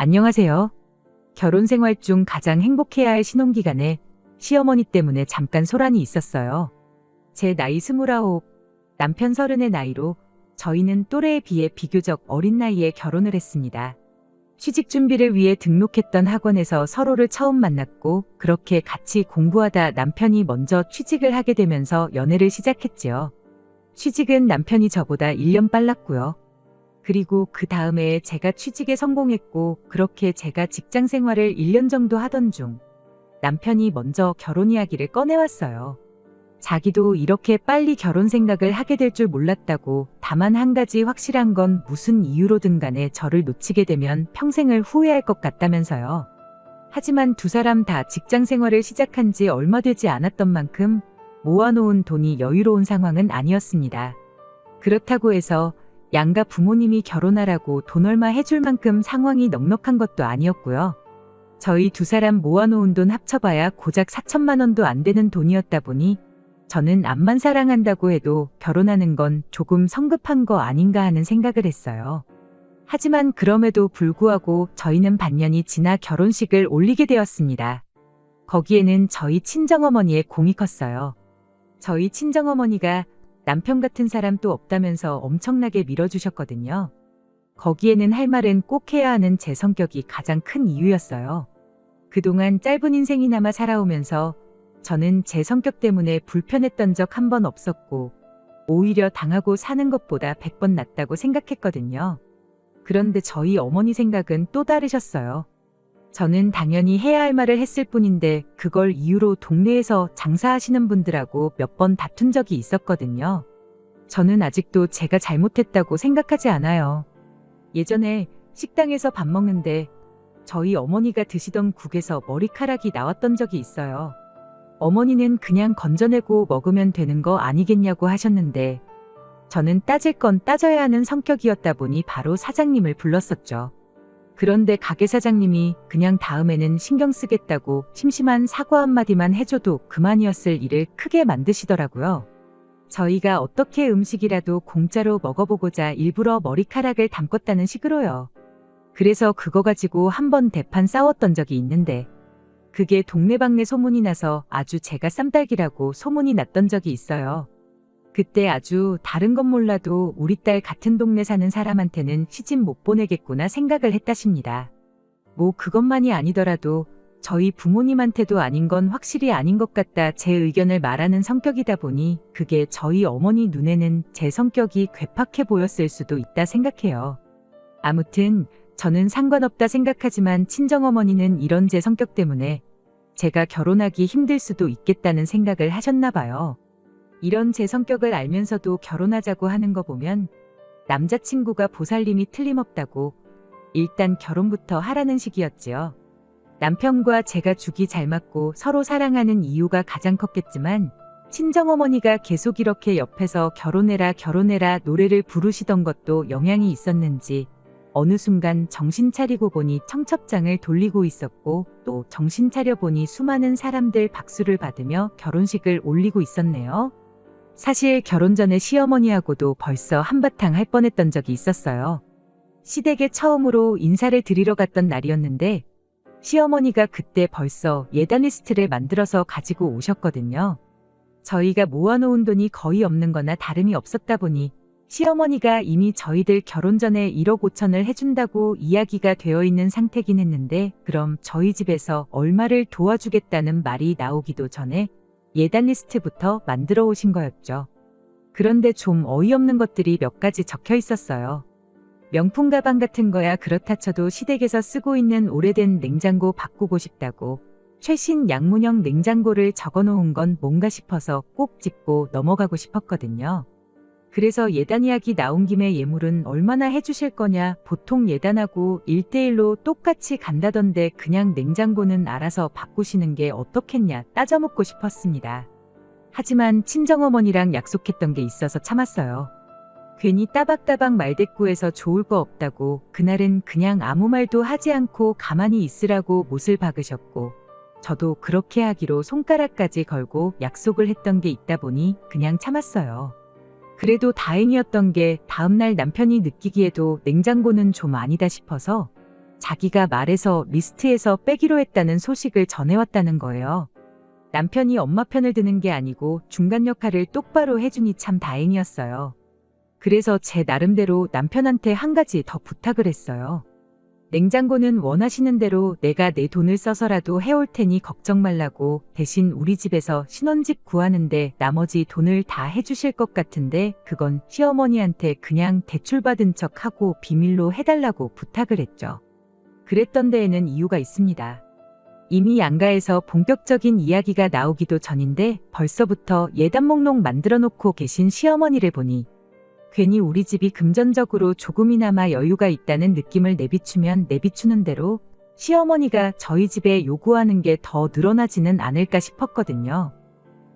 안녕하세요. 결혼 생활 중 가장 행복해야 할 신혼기간에 시어머니 때문에 잠깐 소란이 있었어요. 제 나이 29, 남편 30의 나이로 저희는 또래에 비해 비교적 어린 나이에 결혼을 했습니다. 취직 준비를 위해 등록했던 학원에서 서로를 처음 만났고 그렇게 같이 공부하다 남편이 먼저 취직을 하게 되면서 연애를 시작했지요. 취직은 남편이 저보다 1년 빨랐고요. 그리고 그 다음 해에 제가 취직에 성공했고 그렇게 제가 직장 생활을 1년 정도 하던 중 남편이 먼저 결혼 이야기를 꺼내왔어요. 자기도 이렇게 빨리 결혼 생각을 하게 될 줄 몰랐다고, 다만 한 가지 확실한 건 무슨 이유로든 간에 저를 놓치게 되면 평생을 후회할 것 같다면서요. 하지만 두 사람 다 직장 생활을 시작한 지 얼마 되지 않았던 만큼 모아놓은 돈이 여유로운 상황은 아니었습니다. 그렇다고 해서 양가 부모님이 결혼하라고 돈 얼마 해줄 만큼 상황이 넉넉한 것도 아니었고요. 저희 두 사람 모아놓은 돈 합쳐봐야 고작 4천만 원도 안 되는 돈이었다 보니 저는 암만 사랑한다고 해도 결혼하는 건 조금 성급한 거 아닌가 하는 생각을 했어요. 하지만 그럼에도 불구하고 저희는 반년이 지나 결혼식을 올리게 되었습니다. 거기에는 저희 친정어머니의 공이 컸어요. 저희 친정어머니가 남편 같은 사람 또 없다면서 엄청나게 밀어주셨거든요. 거기에는 할 말은 꼭 해야 하는 제 성격이 가장 큰 이유였어요. 그동안 짧은 인생이나마 살아오면서 저는 제 성격 때문에 불편했던 적 한 번 없었고 오히려 당하고 사는 것보다 100번 낫다고 생각했거든요. 그런데 저희 어머니 생각은 또 다르셨어요. 저는 당연히 해야 할 말을 했을 뿐인데 그걸 이유로 동네에서 장사하시는 분들하고 몇 번 다툰 적이 있었거든요. 저는 아직도 제가 잘못했다고 생각하지 않아요. 예전에 식당에서 밥 먹는데 저희 어머니가 드시던 국에서 머리카락이 나왔던 적이 있어요. 어머니는 그냥 건져내고 먹으면 되는 거 아니겠냐고 하셨는데 저는 따질 건 따져야 하는 성격이었다 보니 바로 사장님을 불렀었죠. 그런데 가게 사장님이 그냥 다음에는 신경 쓰겠다고 심심한 사과 한마디만 해줘도 그만이었을 일을 크게 만드시더라고요. 저희가 어떻게 음식이라도 공짜로 먹어보고자 일부러 머리카락을 담궜다는 식으로요. 그래서 그거 가지고 한번 대판 싸웠던 적이 있는데 그게 동네방네 소문이 나서 아주 제가 쌈딸기라고 소문이 났던 적이 있어요. 그때 아주 다른 건 몰라도 우리 딸 같은 동네 사는 사람한테는 시집 못 보내겠구나 생각을 했다십니다. 뭐 그것만이 아니더라도 저희 부모님한테도 아닌 건 확실히 아닌 것 같다 제 의견을 말하는 성격이다 보니 그게 저희 어머니 눈에는 제 성격이 괴팍해 보였을 수도 있다 생각해요. 아무튼 저는 상관없다 생각하지만 친정어머니는 이런 제 성격 때문에 제가 결혼하기 힘들 수도 있겠다는 생각을 하셨나 봐요. 이런 제 성격을 알면서도 결혼하자고 하는 거 보면 남자친구가 보살림이 틀림없다고 일단 결혼부터 하라는 식이었지요. 남편과 제가 죽이 잘 맞고 서로 사랑하는 이유가 가장 컸겠지만 친정어머니가 계속 이렇게 옆에서 결혼해라 결혼해라 노래를 부르시던 것도 영향이 있었는지 어느 순간 정신 차리고 보니 청첩장을 돌리고 있었고 또 정신 차려 보니 수많은 사람들 박수를 받으며 결혼식을 올리고 있었네요. 사실 결혼 전에 시어머니하고도 벌써 한바탕 할 뻔했던 적이 있었어요. 시댁에 처음으로 인사를 드리러 갔던 날이었는데 시어머니가 그때 벌써 예단 리스트를 만들어서 가지고 오셨거든요. 저희가 모아놓은 돈이 거의 없는 거나 다름이 없었다 보니 시어머니가 이미 저희들 결혼 전에 1억 5천을 해준다고 이야기가 되어 있는 상태긴 했는데 그럼 저희 집에서 얼마를 도와주겠다는 말이 나오기도 전에 예단 리스트부터 만들어 오신 거였죠. 그런데 좀 어이없는 것들이 몇 가지 적혀 있었어요. 명품 가방 같은 거야 그렇다 쳐도 시댁에서 쓰고 있는 오래된 냉장고 바꾸고 싶다고 최신 양문형 냉장고를 적어놓은 건 뭔가 싶어서 꼭 짚고 넘어가고 싶었거든요. 그래서 예단 이야기 나온 김에 예물은 얼마나 해주실 거냐, 보통 예단하고 1대1로 똑같이 간다던데 그냥 냉장고는 알아서 바꾸시는 게 어떻겠냐 따져묻고 싶었습니다. 하지만 친정어머니랑 약속했던 게 있어서 참았어요. 괜히 따박따박 말대꾸해서 좋을 거 없다고 그날은 그냥 아무 말도 하지 않고 가만히 있으라고 못을 박으셨고 저도 그렇게 하기로 손가락까지 걸고 약속을 했던 게 있다 보니 그냥 참았어요. 그래도 다행이었던 게 다음날 남편이 느끼기에도 냉장고는 좀 아니다 싶어서 자기가 말해서 리스트에서 빼기로 했다는 소식을 전해왔다는 거예요. 남편이 엄마 편을 드는 게 아니고 중간 역할을 똑바로 해주니 참 다행이었어요. 그래서 제 나름대로 남편한테 한 가지 더 부탁을 했어요. 냉장고는 원하시는 대로 내가 내 돈을 써서라도 해올 테니 걱정 말라고, 대신 우리 집에서 신혼집 구하는데 나머지 돈을 다 해주실 것 같은데 그건 시어머니한테 그냥 대출받은 척하고 비밀로 해달라고 부탁을 했죠. 그랬던 데에는 이유가 있습니다. 이미 양가에서 본격적인 이야기가 나오기도 전인데 벌써부터 예단 목록 만들어 놓고 계신 시어머니를 보니 괜히 우리 집이 금전적으로 조금이나마 여유가 있다는 느낌을 내비추면 내비추는 대로 시어머니가 저희 집에 요구하는 게 더 늘어나지는 않을까 싶었거든요.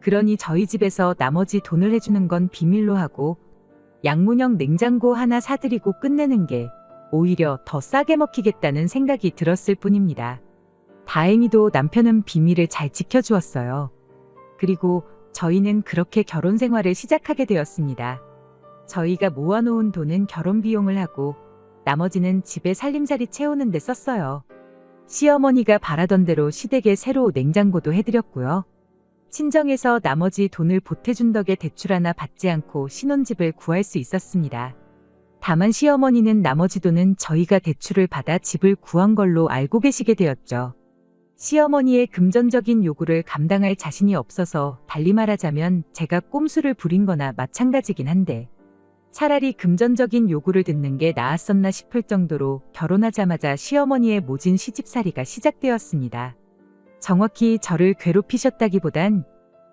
그러니 저희 집에서 나머지 돈을 해주는 건 비밀로 하고 양문형 냉장고 하나 사드리고 끝내는 게 오히려 더 싸게 먹히겠다는 생각이 들었을 뿐입니다. 다행히도 남편은 비밀을 잘 지켜주었어요. 그리고 저희는 그렇게 결혼 생활을 시작하게 되었습니다. 저희가 모아놓은 돈은 결혼 비용을 하고 나머지는 집에 살림살이 채우는 데 썼어요. 시어머니가 바라던 대로 시댁에 새로 냉장고도 해드렸고요. 친정에서 나머지 돈을 보태준 덕에 대출 하나 받지 않고 신혼집을 구할 수 있었습니다. 다만 시어머니는 나머지 돈은 저희가 대출을 받아 집을 구한 걸로 알고 계시게 되었죠. 시어머니의 금전적인 요구를 감당할 자신이 없어서 달리 말하자면 제가 꼼수를 부린 거나 마찬가지긴 한데 차라리 금전적인 요구를 듣는 게 나았었나 싶을 정도로 결혼하자마자 시어머니의 모진 시집살이가 시작되었습니다. 정확히 저를 괴롭히셨다기보단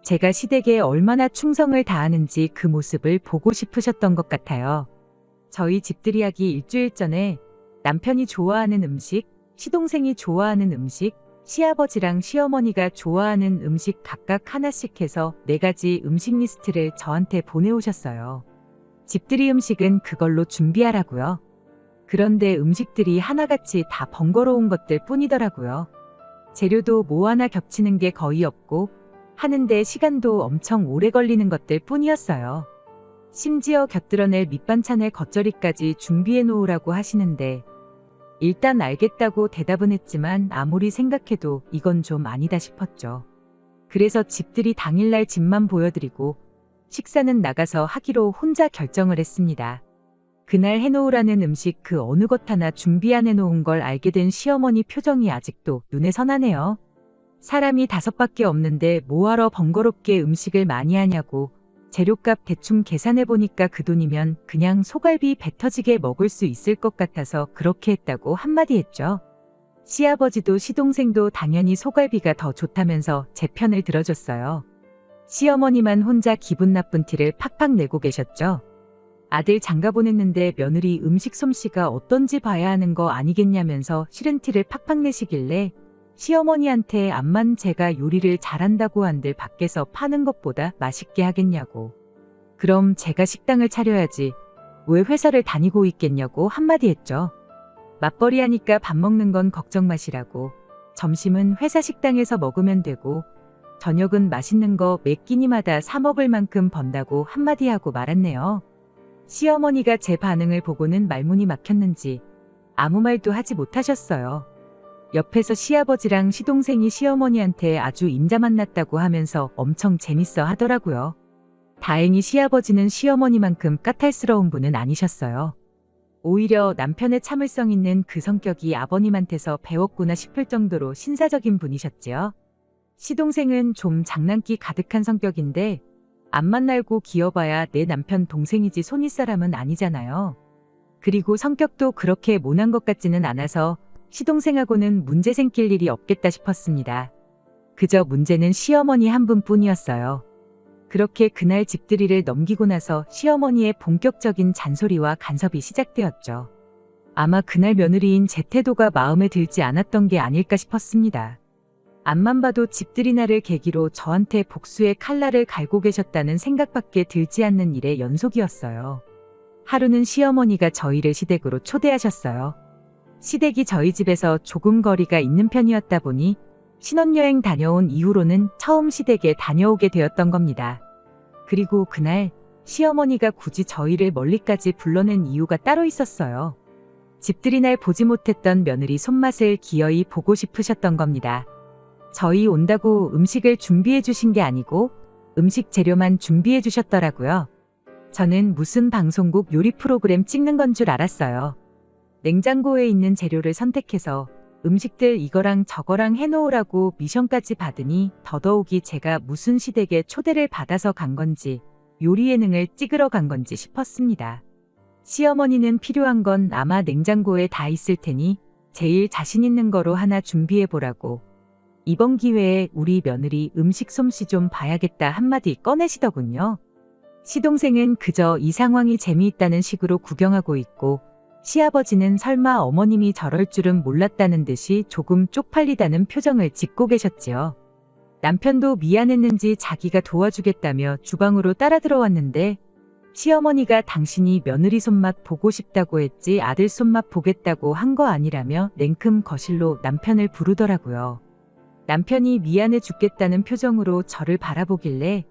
제가 시댁에 얼마나 충성을 다하는지 그 모습을 보고 싶으셨던 것 같아요. 저희 집들이하기 일주일 전에 남편이 좋아하는 음식, 시동생이 좋아하는 음식, 시아버지랑 시어머니가 좋아하는 음식 각각 하나씩 해서 4가지 음식 리스트를 저한테 보내오셨어요. 집들이 음식은 그걸로 준비하라고요. 그런데 음식들이 하나같이 다 번거로운 것들 뿐이더라고요. 재료도 뭐 하나 겹치는 게 거의 없고 하는데 시간도 엄청 오래 걸리는 것들 뿐이었어요. 심지어 곁들여낼 밑반찬의 겉절이까지 준비해 놓으라고 하시는데 일단 알겠다고 대답은 했지만 아무리 생각해도 이건 좀 아니다 싶었죠. 그래서 집들이 당일날 집만 보여드리고 식사는 나가서 하기로 혼자 결정을 했습니다. 그날 해놓으라는 음식 그 어느 것 하나 준비 안 해놓은 걸 알게 된 시어머니 표정이 아직도 눈에 선하네요. 사람이 5밖에 없는데 뭐하러 번거롭게 음식을 많이 하냐고, 재료값 대충 계산해보니까 그 돈이면 그냥 소갈비 배 터지게 먹을 수 있을 것 같아서 그렇게 했다고 한마디 했죠. 시아버지도 시동생도 당연히 소갈비가 더 좋다면서 제 편을 들어줬어요. 시어머니만 혼자 기분 나쁜 티를 팍팍 내고 계셨죠. 아들 장가 보냈는데 며느리 음식 솜씨가 어떤지 봐야 하는 거 아니겠냐면서 싫은 티를 팍팍 내시길래 시어머니한테 암만 제가 요리를 잘한다고 한들 밖에서 파는 것보다 맛있게 하겠냐고, 그럼 제가 식당을 차려야지 왜 회사를 다니고 있겠냐고 한마디 했죠. 맞벌이 하니까 밥 먹는 건 걱정 마시라고, 점심은 회사 식당에서 먹으면 되고 저녁은 맛있는 거 매 끼니마다 사 먹을 만큼 번다고 한마디 하고 말았네요. 시어머니가 제 반응을 보고는 말문이 막혔는지 아무 말도 하지 못하셨어요. 옆에서 시아버지랑 시동생이 시어머니한테 아주 임자 만났다고 하면서 엄청 재밌어 하더라고요. 다행히 시아버지는 시어머니만큼 까탈스러운 분은 아니셨어요. 오히려 남편의 참을성 있는 그 성격이 아버님한테서 배웠구나 싶을 정도로 신사적인 분이셨지요. 시동생은 좀 장난기 가득한 성격인데 앞만 날고 기어봐야 내 남편 동생이지 손윗 사람은 아니잖아요. 그리고 성격도 그렇게 모난 것 같지는 않아서 시동생하고는 문제 생길 일이 없겠다 싶었습니다. 그저 문제는 시어머니 한 분뿐이었어요. 그렇게 그날 집들이를 넘기고 나서 시어머니의 본격적인 잔소리와 간섭이 시작되었죠. 아마 그날 며느리인 제 태도가 마음에 들지 않았던 게 아닐까 싶었습니다. 앞만 봐도 집들이 날을 계기로 저한테 복수의 칼날을 갈고 계셨다는 생각밖에 들지 않는 일의 연속이었어요. 하루는 시어머니가 저희를 시댁으로 초대하셨어요. 시댁이 저희 집에서 조금 거리가 있는 편이었다 보니 신혼여행 다녀온 이후로는 처음 시댁에 다녀오게 되었던 겁니다. 그리고 그날 시어머니가 굳이 저희를 멀리까지 불러낸 이유가 따로 있었어요. 집들이 날 보지 못했던 며느리 손맛을 기어이 보고 싶으셨던 겁니다. 저희 온다고 음식을 준비해 주신 게 아니고 음식 재료만 준비해 주셨더라고요. 저는 무슨 방송국 요리 프로그램 찍는 건 줄 알았어요. 냉장고에 있는 재료를 선택해서 음식들 이거랑 저거랑 해놓으라고 미션까지 받으니 더더욱이 제가 무슨 시댁에 초대를 받아서 간 건지 요리 예능을 찍으러 간 건지 싶었습니다. 시어머니는 필요한 건 아마 냉장고에 다 있을 테니 제일 자신 있는 거로 하나 준비해 보라고 이번 기회에 우리 며느리 음식 솜씨 좀 봐야겠다 한마디 꺼내시더군요. 시동생은 그저 이 상황이 재미있다는 식으로 구경하고 있고 시아버지는 설마 어머님이 저럴 줄은 몰랐다는 듯이 조금 쪽팔리다는 표정을 짓고 계셨지요. 남편도 미안했는지 자기가 도와주겠다며 주방으로 따라 들어왔는데 시어머니가 당신이 며느리 손맛 보고 싶다고 했지 아들 손맛 보겠다고 한 거 아니라며 냉큼 거실로 남편을 부르더라고요. 남편이 미안해 죽겠다는 표정으로 저를 바라보길래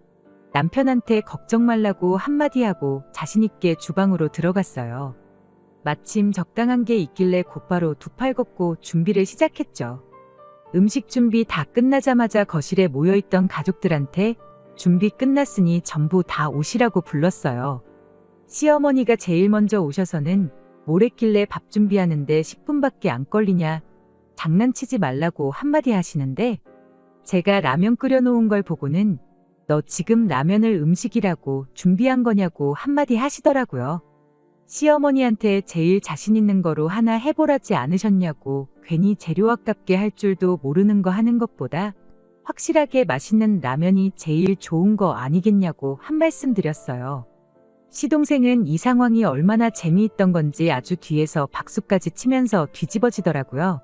남편한테 걱정 말라고 한마디 하고 자신있게 주방으로 들어갔어요. 마침 적당한 게 있길래 곧바로 두 팔 걷고 준비를 시작했죠. 음식 준비 다 끝나자마자 거실에 모여있던 가족들한테 준비 끝났으니 전부 다 오시라고 불렀어요. 시어머니가 제일 먼저 오셔서는 뭘 했길래 밥 준비하는데 10분밖에 안 걸리냐 장난치지 말라고 한마디 하시는데 제가 라면 끓여놓은 걸 보고는 너 지금 라면을 음식이라고 준비한 거냐고 한마디 하시더라고요. 시어머니한테 제일 자신 있는 거로 하나 해보라지 않으셨냐고 괜히 재료 아깝게 할 줄도 모르는 거 하는 것보다 확실하게 맛있는 라면이 제일 좋은 거 아니겠냐고 한 말씀 드렸어요. 시동생은 이 상황이 얼마나 재미있던 건지 아주 뒤에서 박수까지 치면서 뒤집어지더라고요.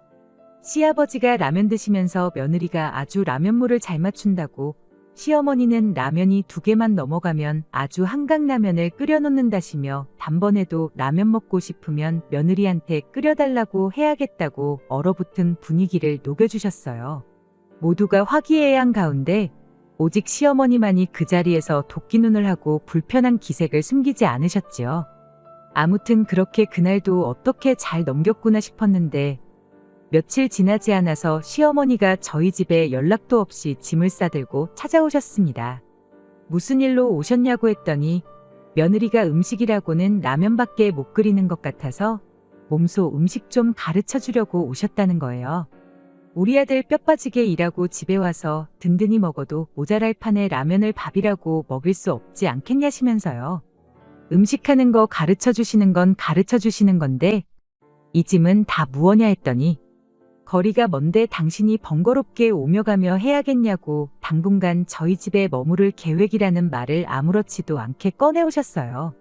시아버지가 라면 드시면서 며느리가 아주 라면물을 잘 맞춘다고 시어머니는 라면이 2개만 넘어가면 아주 한강라면을 끓여놓는다시며 단번에도 라면 먹고 싶으면 며느리한테 끓여달라고 해야겠다고 얼어붙은 분위기를 녹여주셨어요. 모두가 화기애애한 가운데 오직 시어머니만이 그 자리에서 도끼눈을 하고 불편한 기색을 숨기지 않으셨지요. 아무튼 그렇게 그날도 어떻게 잘 넘겼구나 싶었는데 며칠 지나지 않아서 시어머니가 저희 집에 연락도 없이 짐을 싸들고 찾아오셨습니다. 무슨 일로 오셨냐고 했더니 며느리가 음식이라고는 라면밖에 못 끓이는 것 같아서 몸소 음식 좀 가르쳐 주려고 오셨다는 거예요. 우리 아들 뼈 빠지게 일하고 집에 와서 든든히 먹어도 모자랄 판에 라면을 밥이라고 먹일 수 없지 않겠냐시면서요. 음식하는 거 가르쳐 주시는 건 가르쳐 주시는 건데 이 짐은 다 무엇냐 했더니 거리가 먼데 당신이 번거롭게 오며 가며 해야겠냐고 당분간 저희 집에 머무를 계획이라는 말을 아무렇지도 않게 꺼내오셨어요.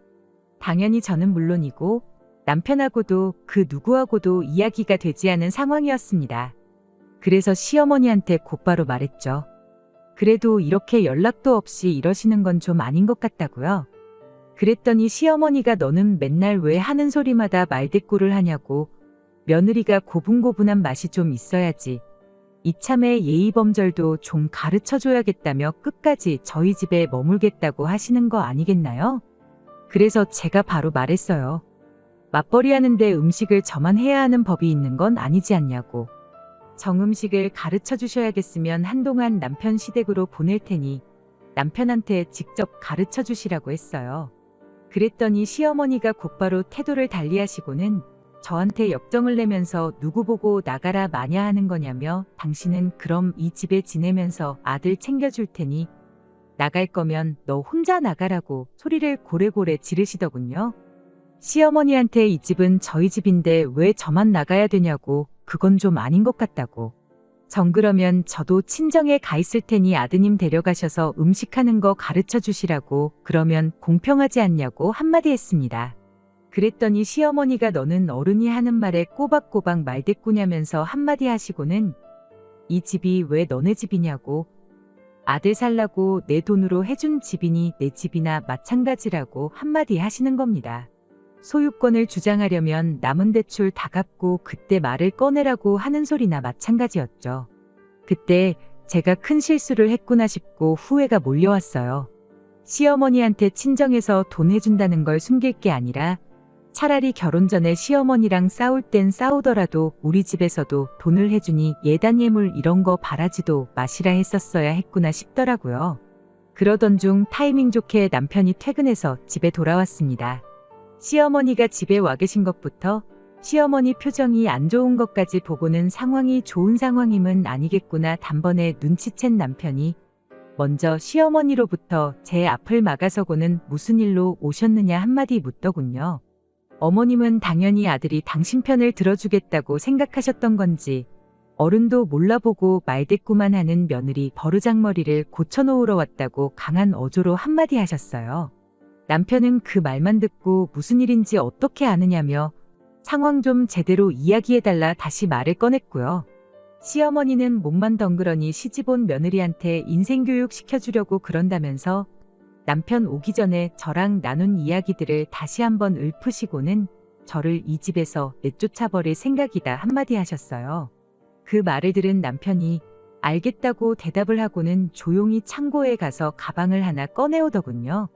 당연히 저는 물론이고 남편하고도 그 누구하고도 이야기가 되지 않은 상황이었습니다. 그래서 시어머니한테 곧바로 말했죠. 그래도 이렇게 연락도 없이 이러시는 건 좀 아닌 것 같다고요. 그랬더니 시어머니가 너는 맨날 왜 하는 소리마다 말대꾸를 하냐고 며느리가 고분고분한 맛이 좀 있어야지. 이참에 예의범절도 좀 가르쳐줘야겠다며 끝까지 저희 집에 머물겠다고 하시는 거 아니겠나요? 그래서 제가 바로 말했어요. 맞벌이 하는데 음식을 저만 해야 하는 법이 있는 건 아니지 않냐고. 정음식을 가르쳐 주셔야겠으면 한동안 남편 시댁으로 보낼 테니 남편한테 직접 가르쳐 주시라고 했어요. 그랬더니 시어머니가 곧바로 태도를 달리하시고는 저한테 역정을 내면서 누구 보고 나가라 마냐 하는 거냐며 당신은 그럼 이 집에 지내면서 아들 챙겨줄 테니 나갈 거면 너 혼자 나가라고 소리를 고래고래 지르시더군요. 시어머니한테 이 집은 저희 집인데 왜 저만 나가야 되냐고 그건 좀 아닌 것 같다고. 정 그러면 저도 친정에 가 있을 테니 아드님 데려가셔서 음식하는 거 가르쳐 주시라고 그러면 공평하지 않냐고 한마디 했습니다. 그랬더니 시어머니가 너는 어른이 하는 말에 꼬박꼬박 말대꾸냐면서 한마디 하시고는 이 집이 왜 너네 집이냐고 아들 살라고 내 돈으로 해준 집이니 내 집이나 마찬가지라고 한마디 하시는 겁니다. 소유권을 주장하려면 남은 대출 다 갚고 그때 말을 꺼내라고 하는 소리나 마찬가지였죠. 그때 제가 큰 실수를 했구나 싶고 후회가 몰려왔어요. 시어머니한테 친정에서 돈 해준다는 걸 숨길 게 아니라 차라리 결혼 전에 시어머니랑 싸울 땐 싸우더라도 우리 집에서도 돈을 해주니 예단 예물 이런 거 바라지도 마시라 했었어야 했구나 싶더라고요. 그러던 중 타이밍 좋게 남편이 퇴근해서 집에 돌아왔습니다. 시어머니가 집에 와 계신 것부터 시어머니 표정이 안 좋은 것까지 보고는 상황이 좋은 상황임은 아니겠구나 단번에 눈치챈 남편이 먼저 시어머니로부터 제 앞을 막아서고는 무슨 일로 오셨느냐 한마디 묻더군요. 어머님은 당연히 아들이 당신 편을 들어주겠다고 생각하셨던 건지 어른도 몰라보고 말대꾸만 하는 며느리 버르장머리를 고쳐놓으러 왔다고 강한 어조로 한마디 하셨어요. 남편은 그 말만 듣고 무슨 일인지 어떻게 아느냐며 상황 좀 제대로 이야기해달라 다시 말을 꺼냈고요. 시어머니는 몸만 덩그러니 시집 온 며느리한테 인생교육 시켜주려고 그런다면서 남편 오기 전에 저랑 나눈 이야기들을 다시 한번 읊으시고는 저를 이 집에서 내쫓아버릴 생각이다 한마디 하셨어요. 그 말을 들은 남편이 알겠다고 대답을 하고는 조용히 창고에 가서 가방을 하나 꺼내오더군요.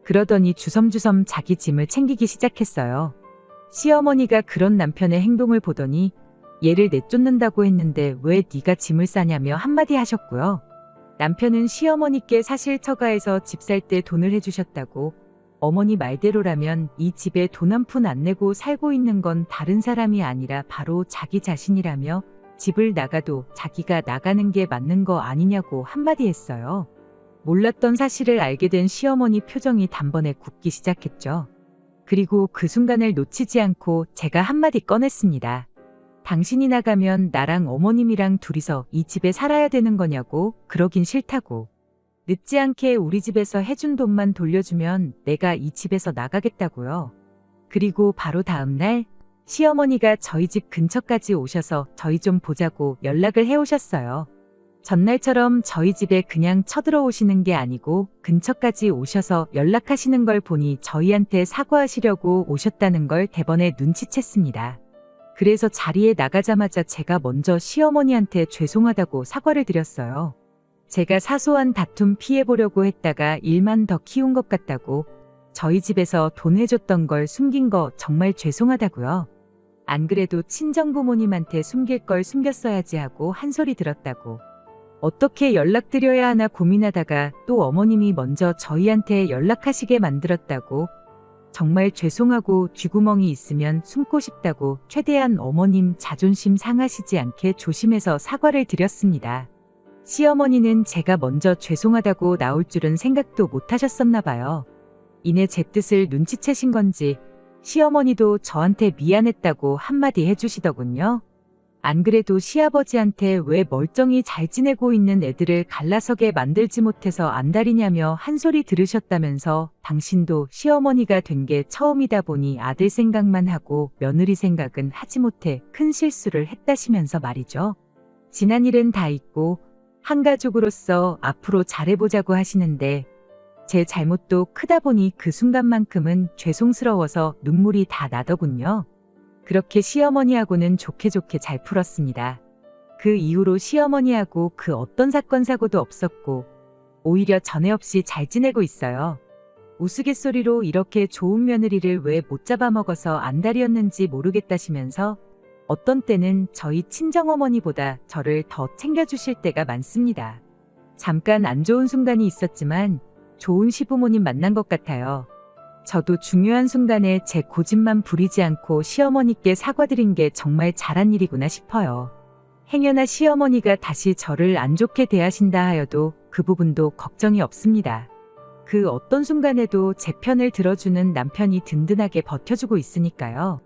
그러더니 주섬주섬 자기 짐을 챙기기 시작했어요. 시어머니가 그런 남편의 행동을 보더니 얘를 내쫓는다고 했는데 왜 네가 짐을 싸냐며 한마디 하셨고요. 남편은 시어머니께 사실 처가에서 집 살 때 돈을 해주셨다고 어머니 말대로라면 이 집에 돈 한 푼 안 내고 살고 있는 건 다른 사람이 아니라 바로 자기 자신이라며 집을 나가도 자기가 나가는 게 맞는 거 아니냐고 한마디 했어요. 몰랐던 사실을 알게 된 시어머니 표정이 단번에 굳기 시작했죠. 그리고 그 순간을 놓치지 않고 제가 한마디 꺼냈습니다. 당신이 나가면 나랑 어머님이랑 둘이서 이 집에 살아야 되는 거냐고. 그러긴 싫다고. 늦지 않게 우리 집에서 해준 돈만 돌려주면 내가 이 집에서 나가겠다고요. 그리고 바로 다음 날 시어머니가 저희 집 근처까지 오셔서 저희 좀 보자고 연락을 해오셨어요. 전날처럼 저희 집에 그냥 쳐들어오시는 게 아니고 근처까지 오셔서 연락하시는 걸 보니 저희한테 사과하시려고 오셨다는 걸 대번에 눈치챘습니다. 그래서 자리에 나가자마자 제가 먼저 시어머니한테 죄송하다고 사과를 드렸어요. 제가 사소한 다툼 피해보려고 했다가 일만 더 키운 것 같다고 저희 집에서 돈 해줬던 걸 숨긴 거 정말 죄송하다고요. 안 그래도 친정부모님한테 숨길 걸 숨겼어야지 하고 한 소리 들었다고. 어떻게 연락드려야 하나 고민하다가 또 어머님이 먼저 저희한테 연락하시게 만들었다고. 정말 죄송하고 쥐구멍이 있으면 숨고 싶다고 최대한 어머님 자존심 상하시지 않게 조심해서 사과를 드렸습니다. 시어머니는 제가 먼저 죄송하다고 나올 줄은 생각도 못 하셨었나 봐요. 이내 제 뜻을 눈치채신 건지 시어머니도 저한테 미안했다고 한마디 해주시더군요. 안 그래도 시아버지한테 왜 멀쩡히 잘 지내고 있는 애들을 갈라서게 만들지 못해서 안달이냐며 한 소리 들으셨다면서 당신도 시어머니가 된 게 처음이다 보니 아들 생각만 하고 며느리 생각은 하지 못해 큰 실수를 했다시면서 말이죠. 지난 일은 다 잊고 한 가족으로서 앞으로 잘해보자고 하시는데 제 잘못도 크다 보니 그 순간만큼은 죄송스러워서 눈물이 다 나더군요. 그렇게 시어머니하고는 좋게 잘 풀었습니다. 그 이후로 시어머니하고 그 어떤 사건 사고도 없었고 오히려 전에 없이 잘 지내고 있어요. 우스갯소리로 이렇게 좋은 며느리를 왜 못 잡아먹어서 안달이었는지 모르겠다시면서 어떤 때는 저희 친정어머니보다 저를 더 챙겨주실 때가 많습니다. 잠깐 안 좋은 순간이 있었지만 좋은 시부모님 만난 것 같아요. 저도 중요한 순간에 제 고집만 부리지 않고 시어머니께 사과드린 게 정말 잘한 일이구나 싶어요. 행여나 시어머니가 다시 저를 안 좋게 대하신다 하여도 그 부분도 걱정이 없습니다. 그 어떤 순간에도 제 편을 들어주는 남편이 든든하게 버텨주고 있으니까요.